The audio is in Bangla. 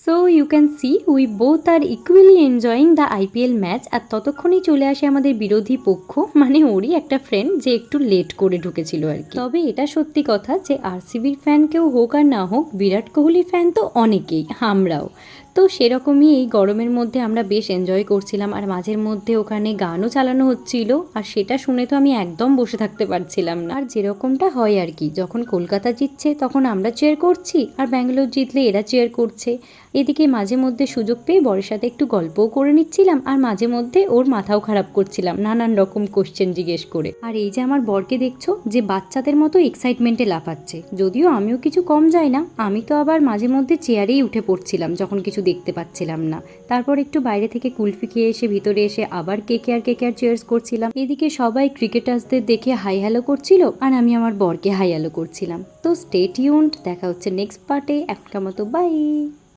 So you can see we both are equally enjoying the IPL match. আর ততক্ষণেই চলে আসে আমাদের বিরোধী পক্ষ, মানে ওরই একটা ফ্রেন্ড যে একটু লেট করে ঢুকেছিল আর কি। তবে এটা সত্যি কথা যে আরসিবির ফ্যান কেউ হোক আর না হোক, বিরাট কোহলির ফ্যান তো অনেকেই, আমরাও। তো সেরকমই এই গরমের মধ্যে আমরা বেশ এনজয় করছিলাম, আর মাঝের মধ্যে ওখানে গানও চালানো হচ্ছিল, আর সেটা শুনে তো আমি একদম বসে থাকতে পারছিলাম না। আর যেরকমটা হয় আর কি, যখন কলকাতা জিতছে তখন আমরা চেয়ার করছি, আর ব্যাঙ্গালোর জিতলে এরা চেয়ার করছে। এদিকে মাঝে মধ্যে সুযোগ পেয়ে বরের সাথে একটু গল্পও করে নিচ্ছিলাম, আর মাঝে মধ্যে ওর মাথাও খারাপ করছিলাম নানান রকম কোশ্চেন জিজ্ঞেস করে। আর এই যে আমার বরকে দেখছো যে বাচ্চাদের মতো এক্সাইটমেন্টে লাফাচ্ছে, যদিও আমিও কিছু কম যাই না, আমি তো আবার মাঝে মধ্যে চেয়ারেই উঠে পড়ছিলাম যখন কিছু দেখতে পাচ্ছিলাম না। তারপর একটু বাইরে থেকে কুলফি খেয়ে এসে ভিতরে এসে আবার কেকেআর চিয়ার্স করছিলাম। এদিকে সবাই ক্রিকেটার্সদের দেখে হাই হ্যালো করছিল, আর আমি আমার বরকে হাই হ্যালো করছিলাম। তো স্টে টিউনড, দেখা হচ্ছে নেক্সট পার্টে। এখনকার মতো বাই।